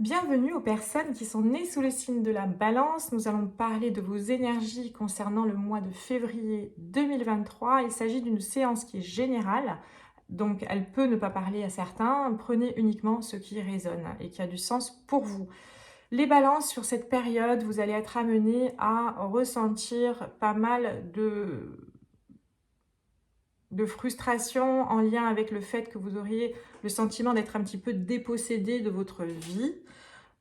Bienvenue aux personnes qui sont nées sous le signe de la Balance. Nous allons parler de vos énergies concernant le mois de février 2023. Il s'agit d'une séance qui est générale, donc elle peut ne pas parler à certains. Prenez uniquement ce qui résonne et qui a du sens pour vous. Les balances, sur cette période, vous allez être amenés à ressentir pas mal de frustration en lien avec le fait que vous auriez le sentiment d'être un petit peu dépossédé de votre vie.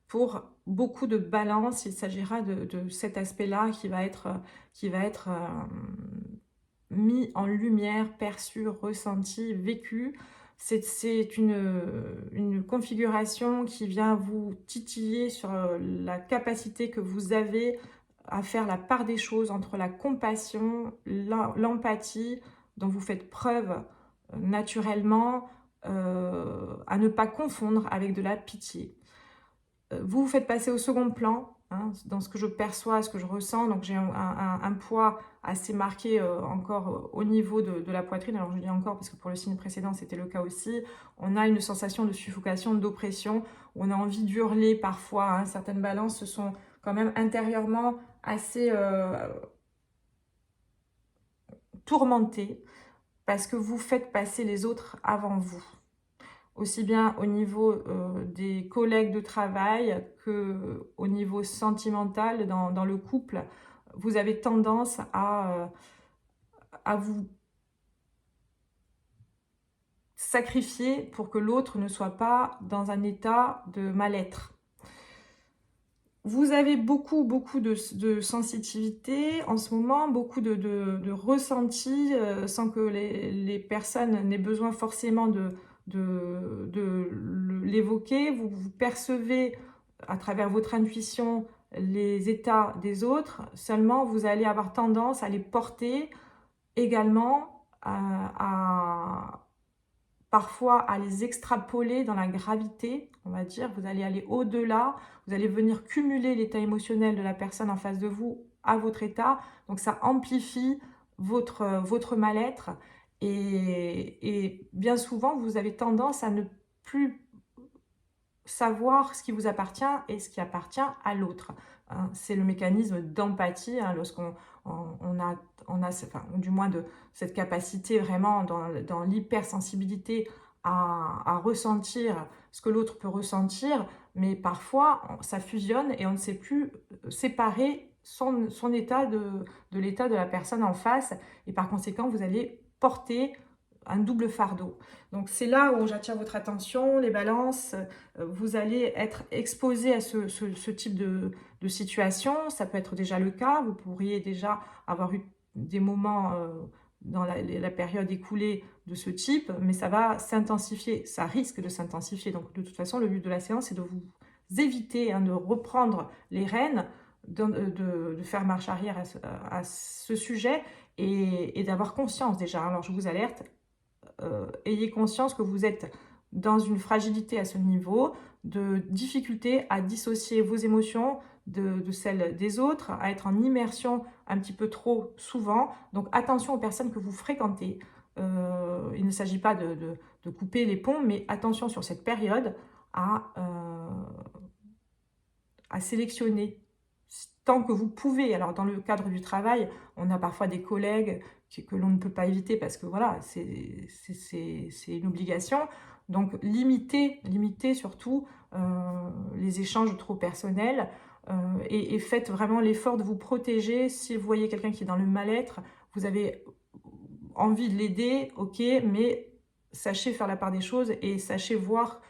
Pour beaucoup de balance, il s'agira de cet aspect-là qui va être mis en lumière, perçu, ressenti, vécu. C'est une configuration qui vient vous titiller sur la capacité que vous avez à faire la part des choses entre la compassion, l'empathie dont vous faites preuve naturellement, à ne pas confondre avec de la pitié. Vous vous faites passer au second plan, hein, dans ce que je perçois, ce que je ressens. Donc j'ai un poids assez marqué encore au niveau de la poitrine. Alors je dis encore parce que pour le signe précédent c'était le cas aussi. On a une sensation de suffocation, d'oppression, où on a envie d'hurler parfois, hein. Certaines balances se sont quand même intérieurement assez tourmentées parce que vous faites passer les autres avant vous. Aussi bien au niveau des collègues de travail qu'au niveau sentimental dans le couple. Vous avez tendance à vous sacrifier pour que l'autre ne soit pas dans un état de mal-être. Vous avez beaucoup de sensitivité en ce moment, beaucoup de ressentis, sans que les personnes n'aient besoin forcément de l'évoquer. Vous percevez à travers votre intuition les états des autres, seulement vous allez avoir tendance à les porter également, parfois à les extrapoler dans la gravité, on va dire. Vous allez aller au-delà, vous allez venir cumuler l'état émotionnel de la personne en face de vous à votre état, donc ça amplifie votre mal-être, et bien souvent vous avez tendance à ne plus savoir ce qui vous appartient et ce qui appartient à l'autre, hein. C'est le mécanisme d'empathie, hein, lorsqu'on enfin, du moins cette capacité vraiment dans l'hypersensibilité à ressentir ce que l'autre peut ressentir, mais parfois ça fusionne et on ne sait plus séparer son état de l'état de la personne en face, et par conséquent vous allez porter un double fardeau. Donc c'est là où j'attire votre attention, les balances. Vous allez être exposé à ce type de situation. Ça peut être déjà le cas, vous pourriez déjà avoir eu des moments dans la période écoulée de ce type, mais ça va s'intensifier, ça risque de s'intensifier. Donc de toute façon, le but de la séance, c'est de vous éviter, hein, de reprendre les rênes, de faire marche arrière à ce sujet, et d'avoir conscience déjà. Alors je vous alerte, ayez conscience que vous êtes dans une fragilité à ce niveau, de difficulté à dissocier vos émotions de celles des autres, à être en immersion un petit peu trop souvent. Donc attention aux personnes que vous fréquentez. Il ne s'agit pas de couper les ponts, mais attention sur cette période à sélectionner tant que vous pouvez. Alors dans le cadre du travail, on a parfois des collègues que l'on ne peut pas éviter parce que voilà, c'est une obligation. Donc limitez surtout les échanges trop personnels, et faites vraiment l'effort de vous protéger. Si vous voyez quelqu'un qui est dans le mal-être, vous avez envie de l'aider, ok, mais sachez faire la part des choses et sachez voir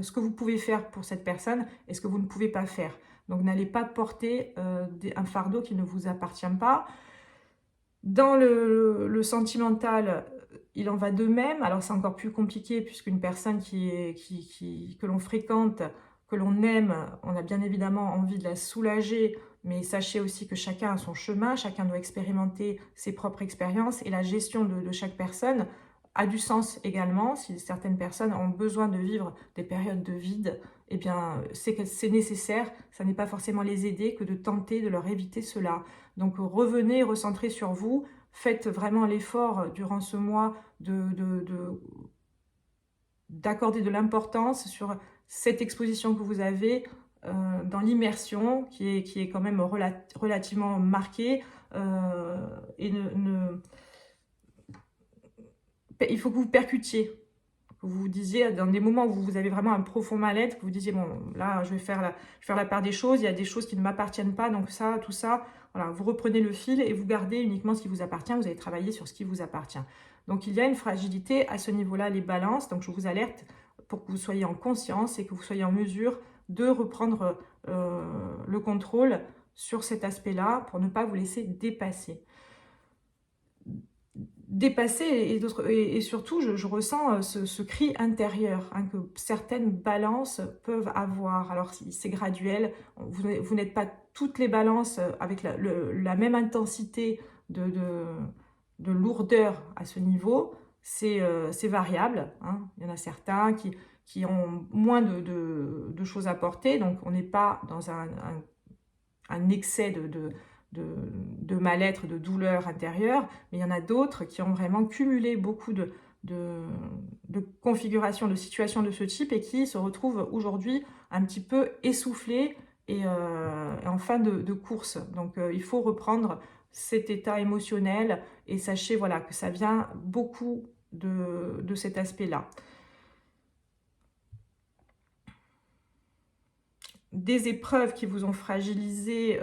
ce que vous pouvez faire pour cette personne et ce que vous ne pouvez pas faire. Donc n'allez pas porter un fardeau qui ne vous appartient pas. Dans le sentimental, il en va de même. Alors c'est encore plus compliqué puisqu'une personne que l'on fréquente, que l'on aime, on a bien évidemment envie de la soulager, mais sachez aussi que chacun a son chemin, chacun doit expérimenter ses propres expériences, et la gestion de chaque personne a du sens également. Si certaines personnes ont besoin de vivre des périodes de vide, eh bien c'est nécessaire, ça n'est pas forcément les aider que de tenter de leur éviter cela. Donc revenez, recentrez sur vous, faites vraiment l'effort durant ce mois d'accorder de l'importance sur cette exposition que vous avez dans l'immersion, qui est quand même relativement marquée, et il faut que vous percutiez. Vous vous disiez, dans des moments où vous avez vraiment un profond mal-être, que vous disiez, bon, là, je vais faire la part des choses, il y a des choses qui ne m'appartiennent pas, donc ça, tout ça, voilà, vous reprenez le fil et vous gardez uniquement ce qui vous appartient, vous allez travailler sur ce qui vous appartient. Donc, il y a une fragilité à ce niveau-là, les balances, donc je vous alerte pour que vous soyez en conscience et que vous soyez en mesure de reprendre le contrôle sur cet aspect-là pour ne pas vous laisser dépasser. Et surtout, je ressens ce cri intérieur que certaines balances peuvent avoir. Alors, c'est graduel, vous n'êtes pas toutes les balances avec la même intensité de lourdeur à ce niveau, c'est variable. Hein. Il y en a certains qui ont moins de choses à porter, donc on n'est pas dans un excès de mal-être, de douleur intérieure, mais il y en a d'autres qui ont vraiment cumulé beaucoup de configurations, de situations de ce type et qui se retrouvent aujourd'hui un petit peu essoufflés et en fin de course. Donc il faut reprendre cet état émotionnel et sachez voilà, que ça vient beaucoup de cet aspect-là. Des épreuves qui vous ont fragilisé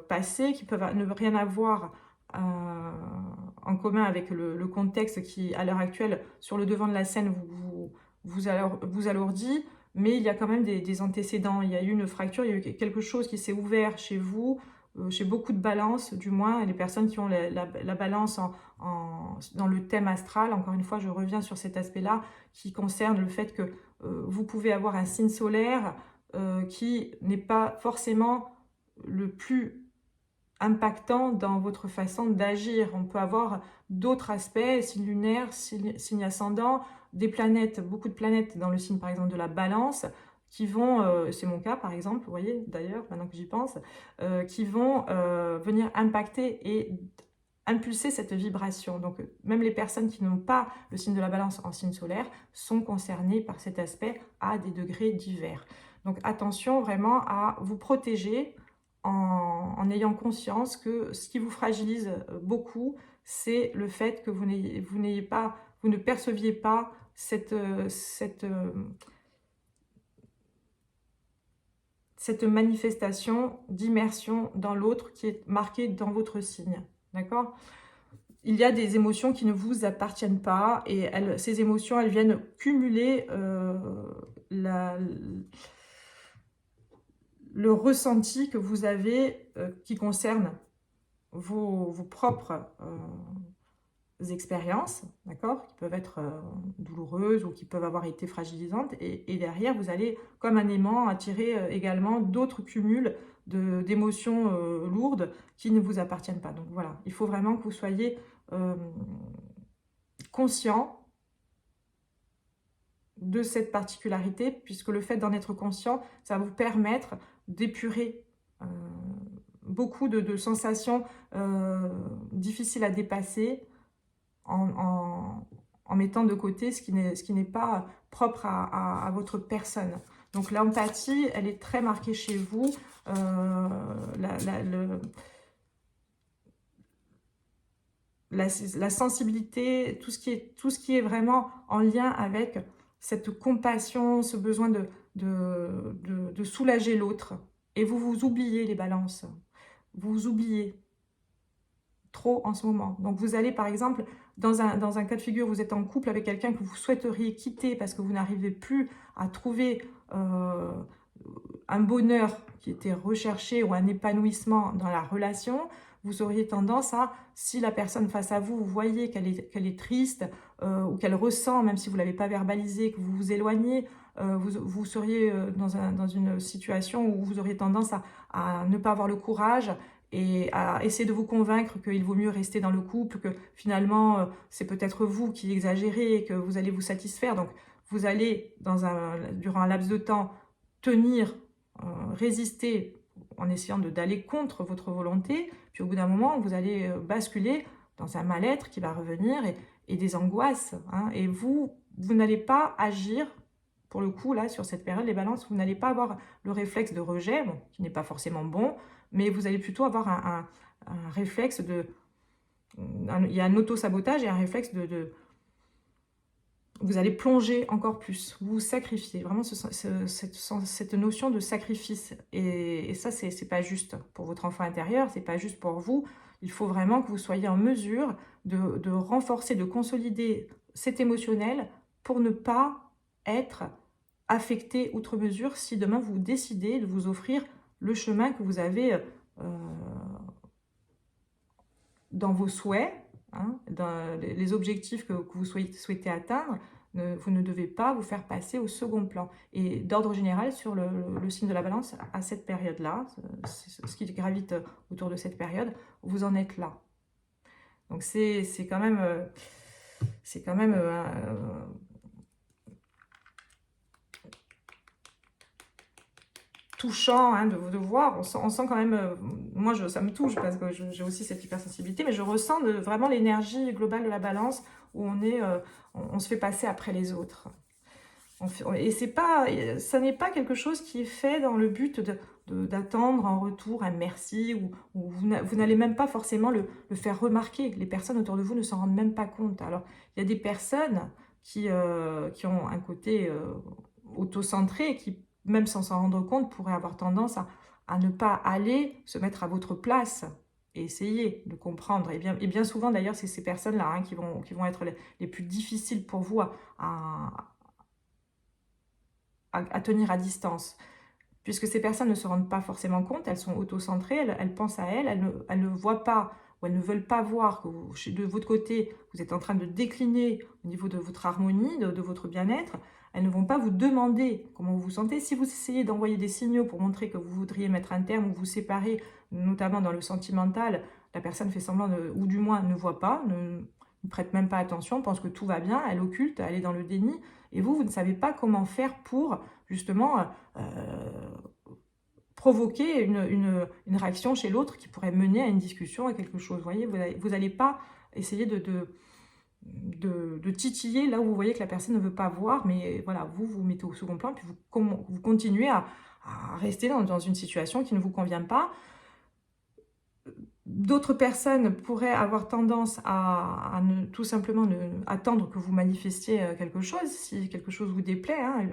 passées, qui peuvent ne rien avoir en commun avec le contexte qui, à l'heure actuelle, sur le devant de la scène, vous alourdit, mais il y a quand même des antécédents. Il y a eu une fracture, il y a eu quelque chose qui s'est ouvert chez vous, chez beaucoup de balances, du moins, et les personnes qui ont la balance dans le thème astral. Encore une fois, je reviens sur cet aspect-là qui concerne le fait que vous pouvez avoir un signe solaire qui n'est pas forcément le plus impactant dans votre façon d'agir. On peut avoir d'autres aspects, signe lunaire, signe ascendant, des planètes, beaucoup de planètes dans le signe par exemple de la balance, qui vont, c'est mon cas par exemple, vous voyez d'ailleurs, maintenant que j'y pense, qui vont venir impacter et impulser cette vibration. Donc même les personnes qui n'ont pas le signe de la balance en signe solaire sont concernées par cet aspect à des degrés divers. Donc attention vraiment à vous protéger en ayant conscience que ce qui vous fragilise beaucoup, c'est le fait que vous ne perceviez pas cette manifestation d'immersion dans l'autre qui est marquée dans votre signe. D'accord ? Il y a des émotions qui ne vous appartiennent pas et ces émotions, elles viennent cumuler le ressenti que vous avez qui concerne vos propres expériences, d'accord, qui peuvent être douloureuses ou qui peuvent avoir été fragilisantes. Et derrière, vous allez, comme un aimant, attirer également d'autres cumuls d'émotions lourdes qui ne vous appartiennent pas. Donc voilà, il faut vraiment que vous soyez conscient de cette particularité, puisque le fait d'en être conscient, ça va vous permettre d'épurer beaucoup de sensations difficiles à dépasser en mettant de côté ce qui n'est pas propre à votre personne. Donc l'empathie, elle est très marquée chez vous. La sensibilité, tout ce qui est vraiment en lien avec cette compassion, ce besoin de soulager l'autre. Et vous oubliez les balances. Vous vous oubliez trop en ce moment. Donc vous allez par exemple, dans un cas de figure, vous êtes en couple avec quelqu'un que vous souhaiteriez quitter parce que vous n'arrivez plus à trouver un bonheur qui était recherché ou un épanouissement dans la relation. Vous auriez tendance à, si la personne face à vous, vous voyez qu'elle est triste ou qu'elle ressent, même si vous ne l'avez pas verbalisé, que vous vous éloignez, vous seriez dans une situation où vous auriez tendance à ne pas avoir le courage et à essayer de vous convaincre qu'il vaut mieux rester dans le couple, que finalement, c'est peut-être vous qui exagérez et que vous allez vous satisfaire. Donc, vous allez, durant un laps de temps, tenir, résister en essayant d'aller contre votre volonté, puis au bout d'un moment, vous allez basculer dans un mal-être qui va revenir et des angoisses. Hein, et vous n'allez pas agir pour le coup, là, sur cette période, les balances, vous n'allez pas avoir le réflexe de rejet, bon, qui n'est pas forcément bon, mais vous allez plutôt avoir un réflexe de... il y a un auto-sabotage et un réflexe vous allez plonger encore plus, vous sacrifiez, vraiment cette notion de sacrifice. Et ça, c'est pas juste pour votre enfant intérieur, c'est pas juste pour vous. Il faut vraiment que vous soyez en mesure de renforcer, de consolider cet émotionnel pour ne pas être affecté outre mesure si demain vous décidez de vous offrir le chemin que vous avez dans vos souhaits, hein, dans les objectifs que vous souhaitez atteindre. Vous ne devez pas vous faire passer au second plan. Et d'ordre général, sur le signe de la balance, à cette période-là, ce qui gravite autour de cette période, vous en êtes là. Donc c'est quand même... touchant hein, de voir, on sent quand même, moi ça me touche parce que j'ai aussi cette hypersensibilité, mais je ressens vraiment l'énergie globale de la balance où on se fait passer après les autres. Et ça n'est pas quelque chose qui est fait dans le but d'attendre en retour un merci, ou vous n'allez même pas forcément le faire remarquer. Les personnes autour de vous ne s'en rendent même pas compte. Alors, il y a des personnes qui ont un côté auto-centré, qui, même sans s'en rendre compte, pourraient avoir tendance à ne pas aller se mettre à votre place et essayer de comprendre. Et bien souvent, d'ailleurs, c'est ces personnes-là hein, qui vont être les plus difficiles pour vous à tenir à distance. Puisque ces personnes ne se rendent pas forcément compte, elles sont auto-centrées, elles pensent à elles ne voient pas ou elles ne veulent pas voir que de votre côté, vous êtes en train de décliner au niveau de votre harmonie, de votre bien-être. Elles ne vont pas vous demander comment vous vous sentez. Si vous essayez d'envoyer des signaux pour montrer que vous voudriez mettre un terme ou vous séparer, notamment dans le sentimental, la personne fait semblant, ou du moins ne voit pas, ne prête même pas attention, pense que tout va bien, elle occulte, elle est dans le déni. Et vous ne savez pas comment faire pour, justement, provoquer une réaction chez l'autre qui pourrait mener à une discussion, à quelque chose. Vous voyez, vous n'allez pas essayer de titiller là où vous voyez que la personne ne veut pas voir, mais voilà, vous mettez au second plan, puis vous continuez à rester dans une situation qui ne vous convient pas. D'autres personnes pourraient avoir tendance à tout simplement attendre que vous manifestiez quelque chose, si quelque chose vous déplaît. Hein,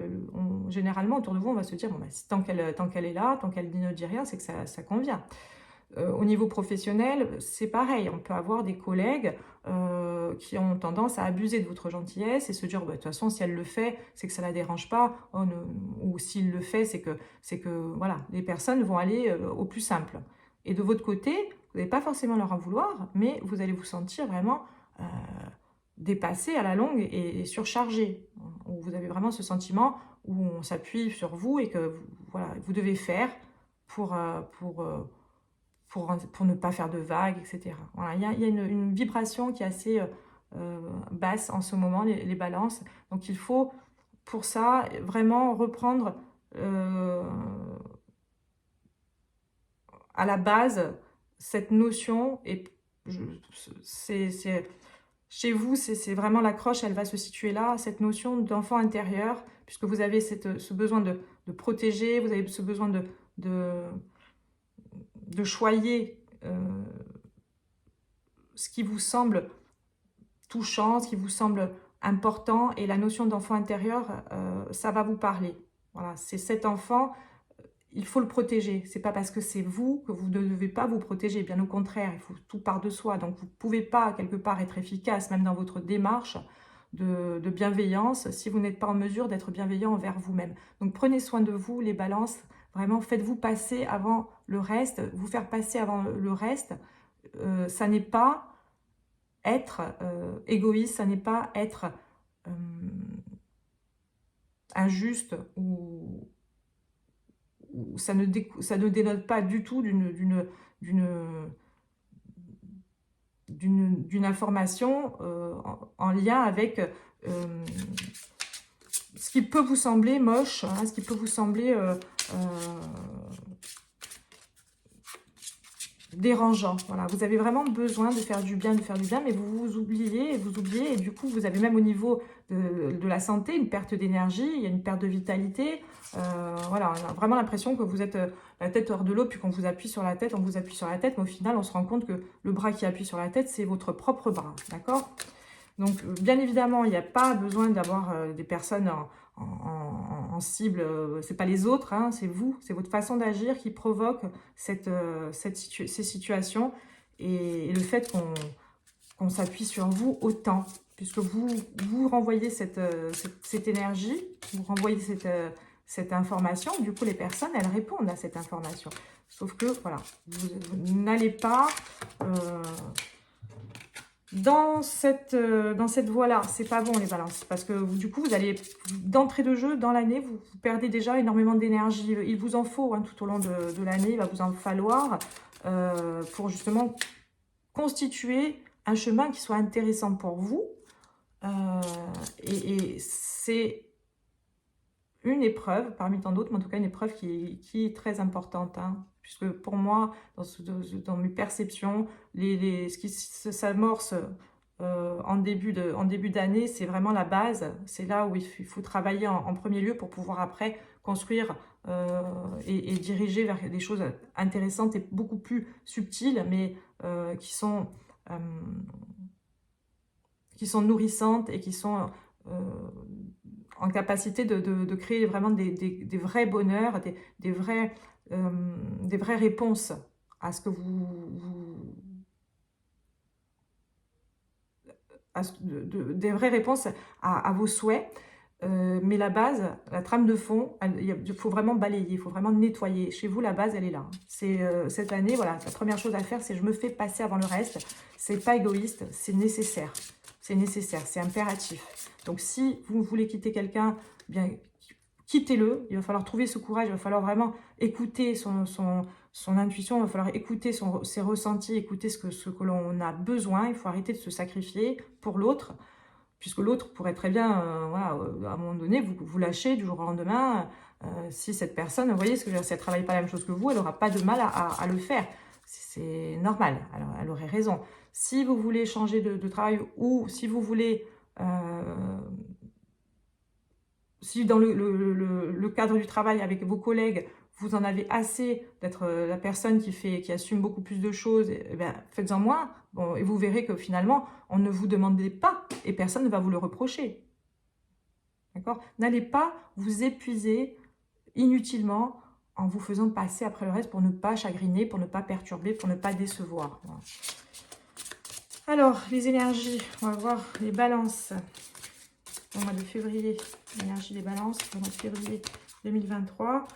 généralement, autour de vous, on va se dire, bon, bah, tant qu'elle est là, tant qu'elle ne dit rien, c'est que ça convient. Au niveau professionnel, c'est pareil. On peut avoir des collègues qui ont tendance à abuser de votre gentillesse et se dire, bah, de toute façon, si elle le fait, c'est que ça ne la dérange pas. Oh, ou s'il le fait, c'est que voilà, les personnes vont aller au plus simple. Et de votre côté, vous n'allez pas forcément leur en vouloir, mais vous allez vous sentir vraiment dépassé à la longue et surchargé. Où vous avez vraiment ce sentiment où on s'appuie sur vous et que voilà, vous devez faire pour ne pas faire de vagues, etc. Voilà, il y a une vibration qui est assez basse en ce moment, les balances. Donc il faut, pour ça, vraiment reprendre à la base cette notion. Et chez vous, c'est vraiment l'accroche, elle va se situer là, cette notion d'enfant intérieur, puisque vous avez ce besoin de protéger, vous avez ce besoin de choyer ce qui vous semble touchant, ce qui vous semble important, et la notion d'enfant intérieur, ça va vous parler. Voilà, c'est cet enfant, il faut le protéger. C'est pas parce que c'est vous que vous ne devez pas vous protéger, bien au contraire, il faut tout part de soi. Donc vous ne pouvez pas, quelque part, être efficace, même dans votre démarche de bienveillance, si vous n'êtes pas en mesure d'être bienveillant envers vous-même. Donc prenez soin de vous, les balances. Vraiment, faites-vous passer avant le reste. Vous faire passer avant le reste, ça n'est pas être égoïste, ça n'est pas être injuste, ou ça ne dénote pas du tout d'une information en lien avec ce qui peut vous sembler moche, hein, ce qui peut vous sembler dérangeant. Voilà, vous avez vraiment besoin de faire du bien, mais vous vous oubliez, et du coup, vous avez même au niveau de la santé une perte d'énergie, il y a une perte de vitalité. Voilà, on a vraiment l'impression que vous êtes la tête hors de l'eau, puis qu'on vous appuie sur la tête, on vous appuie sur la tête, mais au final, on se rend compte que le bras qui appuie sur la tête, c'est votre propre bras, d'accord? Donc, bien évidemment, il n'y a pas besoin d'avoir des personnes en cible, c'est pas les autres, hein, c'est vous, c'est votre façon d'agir qui provoque ces situations et le fait qu'on s'appuie sur vous autant, puisque vous renvoyez cette énergie, vous renvoyez cette information, du coup les personnes, elles répondent à cette information. Sauf que, voilà, vous n'allez pas... dans cette voie-là, c'est pas bon les balances, parce que du coup, vous allez, d'entrée de jeu, dans l'année, vous perdez déjà énormément d'énergie. Il vous en faut, hein, tout au long de l'année, il va vous en falloir pour justement constituer un chemin qui soit intéressant pour vous. Et c'est une épreuve, parmi tant d'autres, mais en tout cas une épreuve qui est très importante, hein, puisque pour moi, dans mes perceptions, ce qui s'amorce en début d'année, c'est vraiment la base, c'est là où il faut travailler en premier lieu pour pouvoir après construire et diriger vers des choses intéressantes et beaucoup plus subtiles, mais euh, qui sont nourrissantes et qui sont en capacité de créer vraiment des vrais bonheurs, des vraies réponses à ce que des vraies réponses à vos souhaits. Mais la base, la trame de fond, il faut vraiment balayer, il faut vraiment nettoyer. Chez vous, la base, elle est là. C'est cette année, voilà, la première chose à faire, c'est je me fais passer avant le reste. C'est pas égoïste, c'est nécessaire. C'est nécessaire, c'est impératif. Donc, si vous voulez quitter quelqu'un, bien, quittez-le. Il va falloir trouver ce courage, il va falloir vraiment écouter son intuition, il va falloir écouter ses ressentis, écouter ce que l'on a besoin. Il faut arrêter de se sacrifier pour l'autre, puisque l'autre pourrait très bien, voilà, à un moment donné, vous lâcher du jour au lendemain. Si cette personne, vous voyez, ce que je veux dire, si elle ne travaille pas la même chose que vous, elle n'aura pas de mal à le faire. C'est normal, alors, elle aurait raison. Si vous voulez changer de travail ou si vous voulez... si dans le cadre du travail avec vos collègues, vous en avez assez d'être la personne qui assume beaucoup plus de choses, eh bien, faites-en moins. Bon, et vous verrez que finalement, on ne vous demandait pas et personne ne va vous le reprocher. D'accord? N'allez pas vous épuiser inutilement en vous faisant passer après le reste pour ne pas chagriner, pour ne pas perturber, pour ne pas décevoir. Voilà. Alors, les énergies, on va voir les balances. Au mois de février, l'énergie des balances, au mois de février 2023.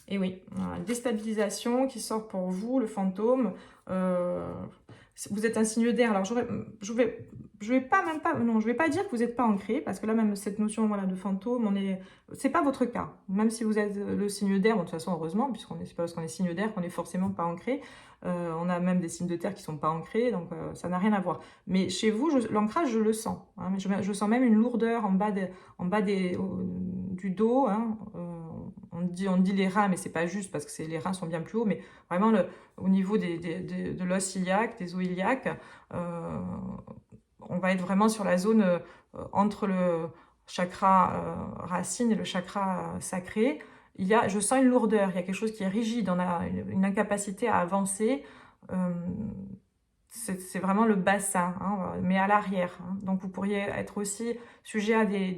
Et oui, voilà, déstabilisation qui sort pour vous, le fantôme. Vous êtes un signe d'air. Alors, je vais pas dire que vous n'êtes pas ancré, parce que là, même cette notion, voilà, de fantôme, c'est pas votre cas. Même si vous êtes le signe d'air, bon, de toute façon, heureusement, c'est pas parce qu'on est signe d'air qu'on est forcément pas ancré. On a même des signes de terre qui sont pas ancrés, donc ça n'a rien à voir. Mais chez vous, l'ancrage, je le sens. Hein, je sens même une lourdeur en bas du dos. Hein, on dit les reins, mais c'est pas juste parce que les reins sont bien plus hauts, mais vraiment au niveau de l'os iliaque, des os iliaques, on va être vraiment sur la zone entre le chakra racine et le chakra sacré. Je sens une lourdeur, il y a quelque chose qui est rigide, on a une incapacité à avancer. C'est vraiment le bassin, hein, mais à l'arrière. Hein. Donc, vous pourriez être aussi sujet à des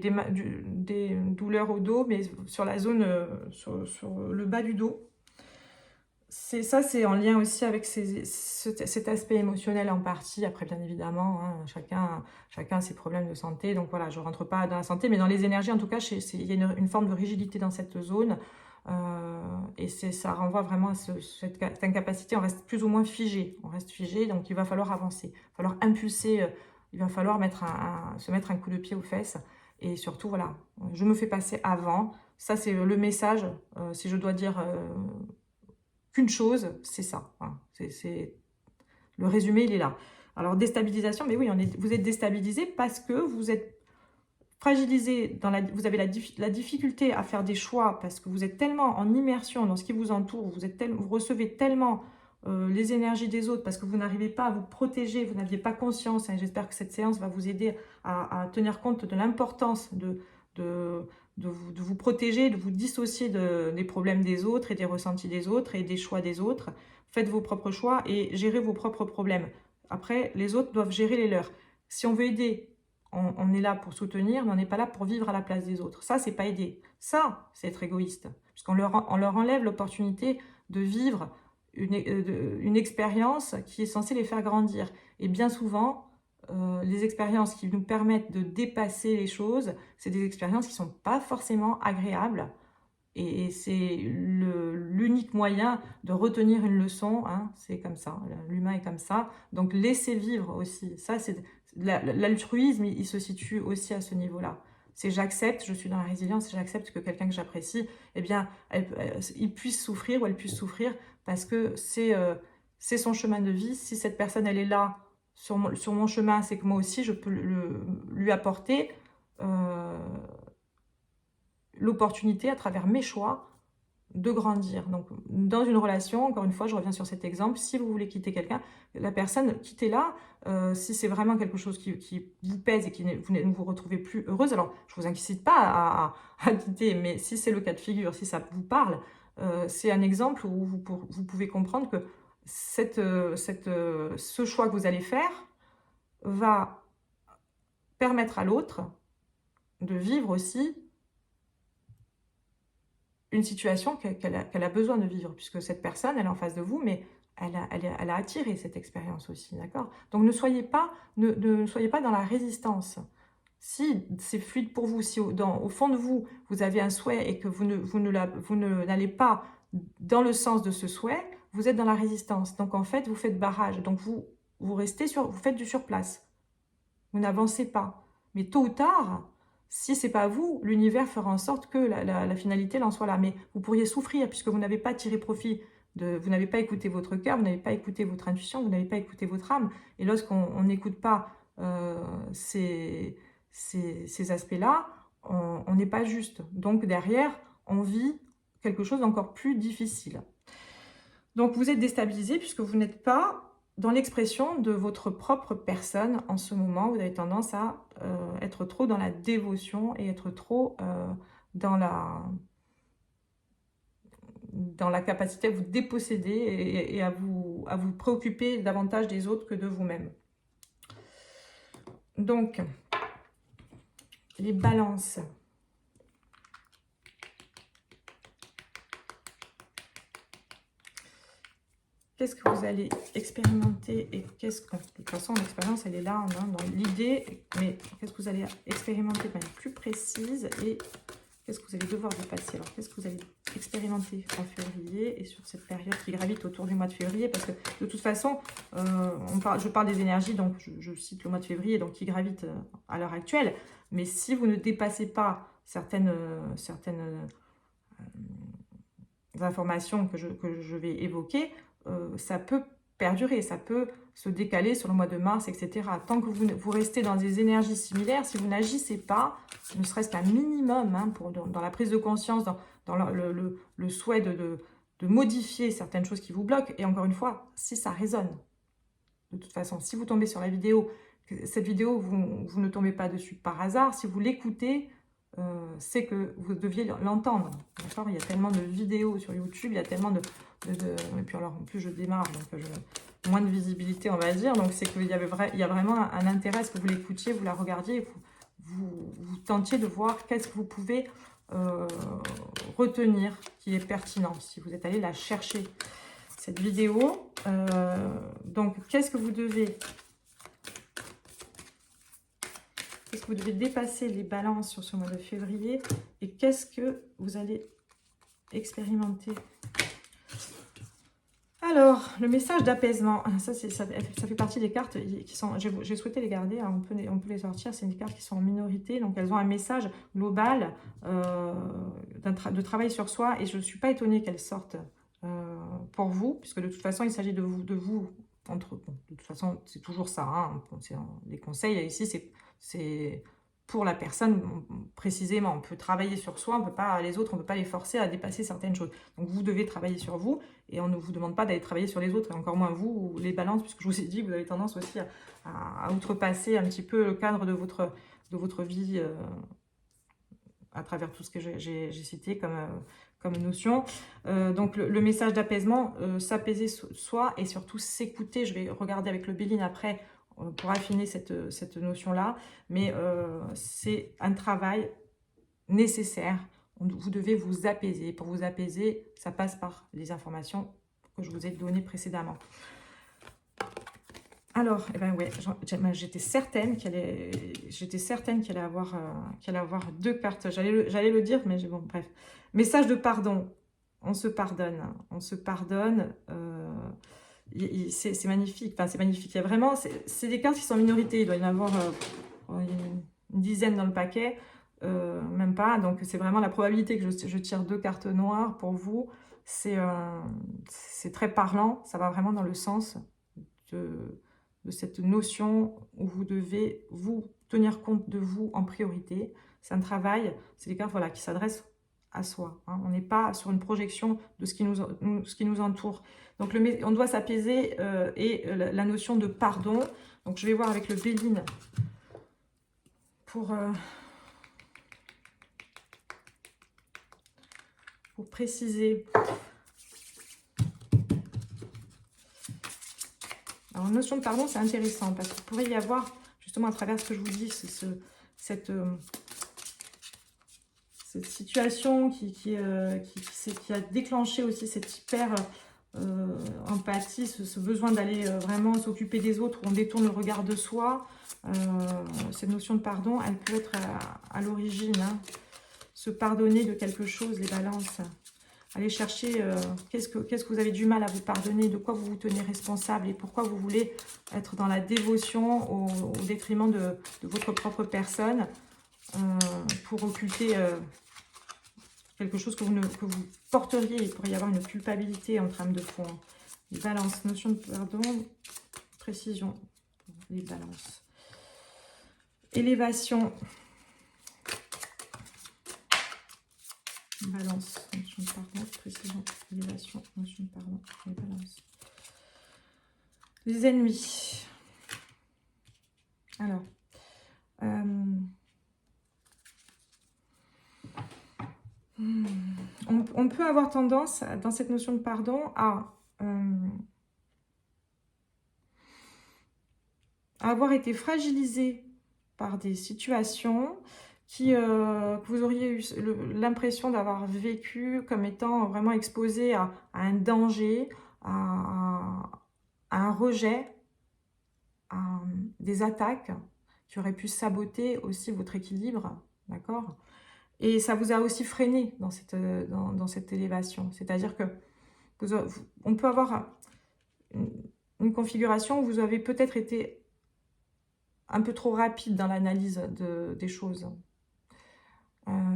douleurs au dos, mais sur la zone, sur le bas du dos. Ça, c'est en lien aussi avec cet aspect émotionnel en partie. Après, bien évidemment, hein, chacun a ses problèmes de santé. Donc voilà, je ne rentre pas dans la santé, mais dans les énergies, en tout cas, il y a une forme de rigidité dans cette zone. Et ça renvoie vraiment à cette incapacité. On reste plus ou moins figé. On reste figé, donc il va falloir avancer. Il va falloir impulser. Il va falloir se mettre un coup de pied aux fesses. Et surtout, voilà, je me fais passer avant. Ça, c'est le message. Si je dois dire... qu'une chose, c'est ça. Voilà. Le résumé, il est là. Alors, déstabilisation, mais oui, vous êtes déstabilisé parce que vous êtes fragilisé, vous avez la difficulté à faire des choix parce que vous êtes tellement en immersion dans ce qui vous entoure, vous recevez tellement les énergies des autres parce que vous n'arrivez pas à vous protéger, vous n'aviez pas conscience. Hein, j'espère que cette séance va vous aider à tenir compte de l'importance de vous protéger, de vous dissocier des problèmes des autres et des ressentis des autres et des choix des autres. Faites vos propres choix et gérez vos propres problèmes. Après, les autres doivent gérer les leurs. Si on veut aider, on est là pour soutenir, mais on n'est pas là pour vivre à la place des autres. Ça, c'est pas aider. Ça, c'est être égoïste. Puisqu'on leur enlève l'opportunité de vivre une expérience qui est censée les faire grandir. Et bien souvent, les expériences qui nous permettent de dépasser les choses, c'est des expériences qui ne sont pas forcément agréables. Et c'est l'unique moyen de retenir une leçon, hein, c'est comme ça, l'humain est comme ça. Donc laissez vivre aussi, ça c'est l'altruisme, il se situe aussi à ce niveau-là. C'est j'accepte, je suis dans la résilience, j'accepte que quelqu'un que j'apprécie, eh bien, il puisse souffrir ou elle puisse souffrir parce que c'est son chemin de vie. Si cette personne, elle est là sur mon chemin, c'est que moi aussi, je peux lui apporter l'opportunité à travers mes choix de grandir. Donc, dans une relation, encore une fois, je reviens sur cet exemple, si vous voulez quitter quelqu'un, la personne, quittez-la. Si c'est vraiment quelque chose qui vous pèse et vous ne vous retrouvez plus heureuse, alors je ne vous incite pas à quitter, mais si c'est le cas de figure, si ça vous parle, c'est un exemple où vous pouvez comprendre que ce choix que vous allez faire va permettre à l'autre de vivre aussi une situation qu'elle a besoin de vivre, puisque cette personne, elle est en face de vous, mais elle a attiré cette expérience aussi, d'accord? Donc ne soyez pas dans la résistance. Si c'est fluide pour vous, si au fond de vous, vous avez un souhait et que vous n'allez pas dans le sens de ce souhait, vous êtes dans la résistance. Donc en fait, vous faites barrage. Donc vous faites du surplace. Vous n'avancez pas. Mais tôt ou tard, si ce n'est pas vous, l'univers fera en sorte que la finalité en soit là. Mais vous pourriez souffrir puisque vous n'avez pas tiré profit, vous n'avez pas écouté votre cœur, vous n'avez pas écouté votre intuition, vous n'avez pas écouté votre âme. Et lorsqu'on n'écoute pas ces aspects-là, on n'est pas juste. Donc derrière, on vit quelque chose d'encore plus difficile. Donc vous êtes déstabilisé puisque vous n'êtes pas dans l'expression de votre propre personne en ce moment. Vous avez tendance à être trop dans la dévotion et être trop dans la capacité à vous déposséder et à vous préoccuper davantage des autres que de vous-même. Donc, les balances. Qu'est-ce que vous allez expérimenter et qu'est-ce que... De toute façon, l'expérience, elle est là, hein, dans l'idée, mais qu'est-ce que vous allez expérimenter de manière plus précise et qu'est-ce que vous allez devoir dépasser? Alors, qu'est-ce que vous allez expérimenter en février et sur cette période qui gravite autour du mois de février? Parce que de toute façon, je parle des énergies, donc je cite le mois de février, donc qui gravite à l'heure actuelle. Mais si vous ne dépassez pas certaines informations que je vais évoquer, ça peut perdurer, ça peut se décaler sur le mois de mars, etc. Tant que vous restez dans des énergies similaires, si vous n'agissez pas, ne serait-ce qu'un minimum, hein, dans la prise de conscience, dans le souhait de modifier certaines choses qui vous bloquent, et encore une fois, si ça résonne, de toute façon, si vous tombez sur la vidéo, cette vidéo, vous ne tombez pas dessus par hasard, si vous l'écoutez, c'est que vous deviez l'entendre. D'accord, il y a tellement de vidéos sur YouTube, il y a tellement et puis alors en plus je démarre, donc moins de visibilité on va dire, donc c'est qu'il y a vraiment un intérêt à ce que vous l'écoutiez, vous la regardiez, vous tentiez de voir qu'est-ce que vous pouvez retenir qui est pertinent, si vous êtes allé la chercher, cette vidéo. Donc qu'est-ce que vous devez dépasser les balances sur ce mois de février et qu'est-ce que vous allez expérimenter? Alors, le message d'apaisement, ça fait partie des cartes qui sont, j'ai souhaité les garder, hein, on peut les sortir, c'est des cartes qui sont en minorité, donc elles ont un message global de travail sur soi et je ne suis pas étonnée qu'elles sortent pour vous, puisque de toute façon, il s'agit de vous de toute façon, c'est toujours ça, hein, les conseils ici, c'est pour la personne, précisément. On peut travailler sur soi, on peut pas, les autres, on ne peut pas les forcer à dépasser certaines choses. Donc, vous devez travailler sur vous et on ne vous demande pas d'aller travailler sur les autres, et encore moins vous, ou les balances, puisque je vous ai dit, vous avez tendance aussi à outrepasser un petit peu le cadre de votre vie à travers tout ce que j'ai cité comme notion. Donc, le message d'apaisement, s'apaiser soi et surtout s'écouter. Je vais regarder avec le Béline après pour affiner cette notion-là, mais c'est un travail nécessaire. Vous devez vous apaiser. Pour vous apaiser, ça passe par les informations que je vous ai données précédemment. Alors, eh ben ouais, j'étais certaine qu'elle allait avoir 2 cartes. J'allais le dire, mais bon, bref. Message de pardon. On se pardonne. On se pardonne. C'est magnifique. Enfin, c'est magnifique. Il y a vraiment, c'est des cartes qui sont en minorité. Il doit y en avoir une dizaine dans le paquet. Même pas. Donc, c'est vraiment la probabilité que je tire 2 cartes noires pour vous. C'est très parlant. Ça va vraiment dans le sens de cette notion où vous devez vous tenir compte de vous en priorité. C'est un travail, c'est des cartes voilà, qui s'adressent à soi. Hein. On n'est pas sur une projection de ce qui nous entoure. Donc, on doit s'apaiser et la notion de pardon. Donc, je vais voir avec le Béline pour préciser. Alors, notion de pardon, c'est intéressant parce qu'il pourrait y avoir, justement, à travers ce que je vous dis, cette situation qui a déclenché aussi cette hyper empathie, ce besoin d'aller vraiment s'occuper des autres, où on détourne le regard de soi. Cette notion de pardon, elle peut être à l'origine, hein, se pardonner de quelque chose, les balances. Allez chercher qu'est-ce que vous avez du mal à vous pardonner, de quoi vous vous tenez responsable et pourquoi vous voulez être dans la dévotion au détriment de votre propre personne pour occulter quelque chose que vous porteriez. Il pourrait y avoir une culpabilité en trame de fond. Les balances, notion de pardon, précision, les balances. Élévation. Balance, notion de pardon, précision, élévation, notion de pardon, et balance. Les ennemis. Alors, on peut avoir tendance, dans cette notion de pardon, à avoir été fragilisé par des situations que vous auriez eu l'impression d'avoir vécu comme étant vraiment exposé à un danger, à un rejet, à des attaques qui auraient pu saboter aussi votre équilibre, d'accord? Et ça vous a aussi freiné dans cette élévation. C'est-à-dire que on peut avoir une configuration où vous avez peut-être été un peu trop rapide dans l'analyse des choses.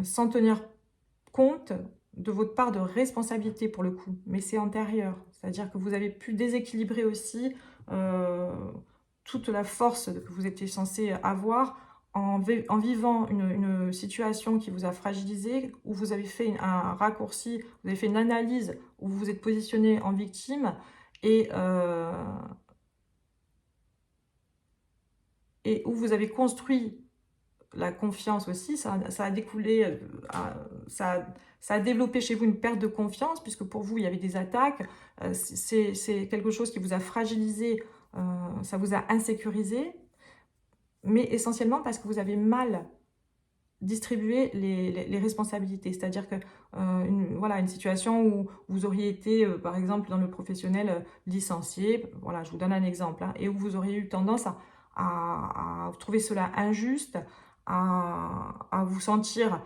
Sans tenir compte de votre part de responsabilité pour le coup, mais c'est antérieur, c'est-à-dire que vous avez pu déséquilibrer aussi toute la force que vous étiez censé avoir en vivant une situation qui vous a fragilisé, où vous avez fait un raccourci, vous avez fait une analyse, où vous vous êtes positionné en victime, et où vous avez construit la confiance aussi, ça a découlé, ça a développé chez vous une perte de confiance, puisque pour vous, il y avait des attaques. C'est quelque chose qui vous a fragilisé, ça vous a insécurisé, mais essentiellement parce que vous avez mal distribué les responsabilités. C'est-à-dire que voilà, une situation où vous auriez été, par exemple, dans le professionnel licencié, voilà, je vous donne un exemple, hein, et où vous auriez eu tendance à trouver cela injuste, à vous sentir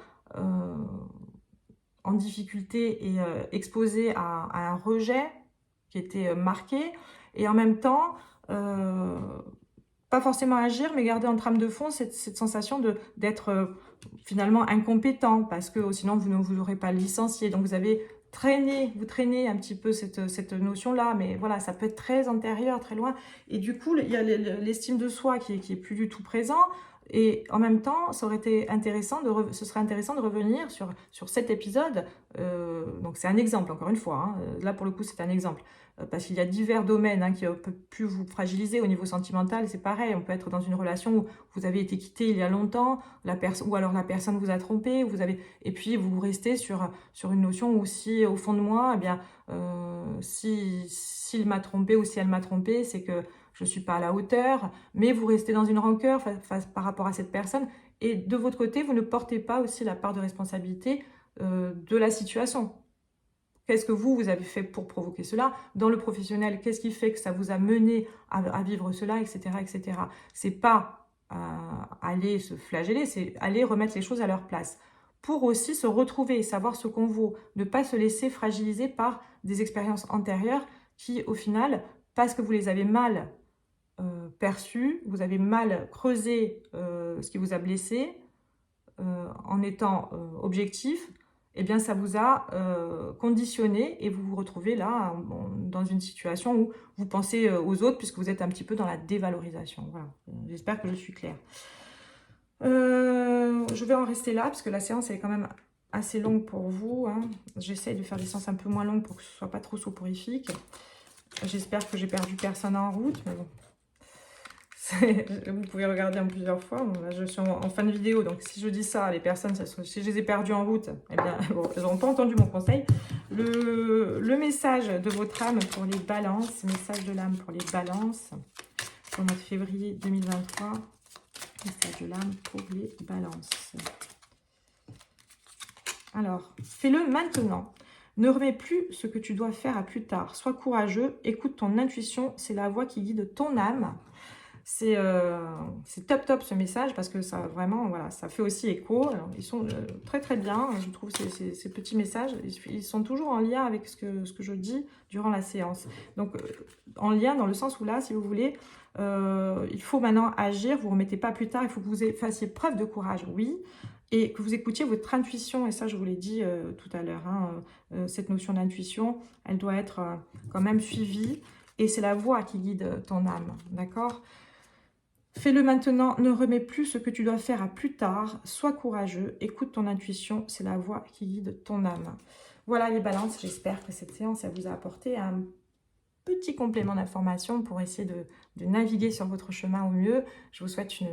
en difficulté et exposé à un rejet qui était marqué, et en même temps, pas forcément agir, mais garder en trame de fond cette sensation d'être finalement incompétent, parce que sinon vous ne vous aurez pas licencié. Donc vous avez vous traînez un petit peu cette notion-là, mais voilà, ça peut être très antérieur, très loin. Et du coup, il y a l'estime de soi qui est plus du tout présent. Et en même temps, ça aurait été intéressant ce serait intéressant de revenir sur cet épisode. Donc c'est un exemple, encore une fois. Hein. Là, pour le coup, c'est un exemple. Parce qu'il y a divers domaines qui peuvent plus vous fragiliser au niveau sentimental. C'est pareil, on peut être dans une relation où vous avez été quitté il y a longtemps, ou alors la personne vous a trompé, et puis vous restez sur une notion où si, au fond de moi, eh bien, s'il m'a trompé ou si elle m'a trompé, c'est que je ne suis pas à la hauteur, mais vous restez dans une rancœur par rapport à cette personne. Et de votre côté, vous ne portez pas aussi la part de responsabilité de la situation. Qu'est-ce que vous avez fait pour provoquer cela? Dans le professionnel, qu'est-ce qui fait que ça vous a mené à vivre cela, etc. etc. C'est pas aller se flageller, c'est aller remettre les choses à leur place. Pour aussi se retrouver et savoir ce qu'on vaut. Ne pas se laisser fragiliser par des expériences antérieures qui, au final, parce que vous les avez mal perçues, vous avez mal creusé ce qui vous a blessé, en étant objectif, eh bien, ça vous a conditionné et vous vous retrouvez là dans une situation où vous pensez aux autres puisque vous êtes un petit peu dans la dévalorisation. Voilà, j'espère que je suis claire. Je vais en rester là parce que la séance est quand même assez longue pour vous. Hein. J'essaye de faire des séances un peu moins longues pour que ce ne soit pas trop soporifique. J'espère que j'ai perdu personne en route, mais bon. Vous pouvez regarder en plusieurs fois. Bon, là, je suis en fin de vidéo, donc si je dis ça, les personnes, si je les ai perdues en route, eh bien, bon, elles n'ont pas entendu mon conseil. Le message de votre âme pour les balances, message de l'âme pour les balances, pour le mois de février 2023, message de l'âme pour les balances. Alors, fais-le maintenant. Ne remets plus ce que tu dois faire à plus tard. Sois courageux, écoute ton intuition, c'est la voix qui guide ton âme. C'est top ce message parce que ça vraiment, voilà, ça fait aussi écho. Alors, ils sont très très bien, je trouve ces petits messages, ils sont toujours en lien avec ce que je dis durant la séance. Donc en lien dans le sens où là, si vous voulez, il faut maintenant agir, vous ne remettez pas plus tard, il faut que vous fassiez preuve de courage, oui, et que vous écoutiez votre intuition, et ça je vous l'ai dit tout à l'heure, cette notion d'intuition, elle doit être quand même suivie, et c'est la voix qui guide ton âme, d'accord ? Fais-le maintenant, ne remets plus ce que tu dois faire à plus tard, sois courageux, écoute ton intuition, c'est la voix qui guide ton âme. Voilà les balances, j'espère que cette séance elle vous a apporté un petit complément d'information pour essayer de naviguer sur votre chemin au mieux. Je vous souhaite une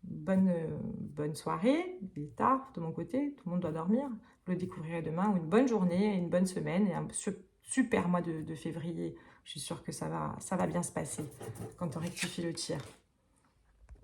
bonne soirée, il est tard de mon côté, tout le monde doit dormir, vous le découvrirez demain, ou une bonne journée, une bonne semaine, et un super mois de février. Je suis sûre que ça va bien se passer quand on rectifie le tir.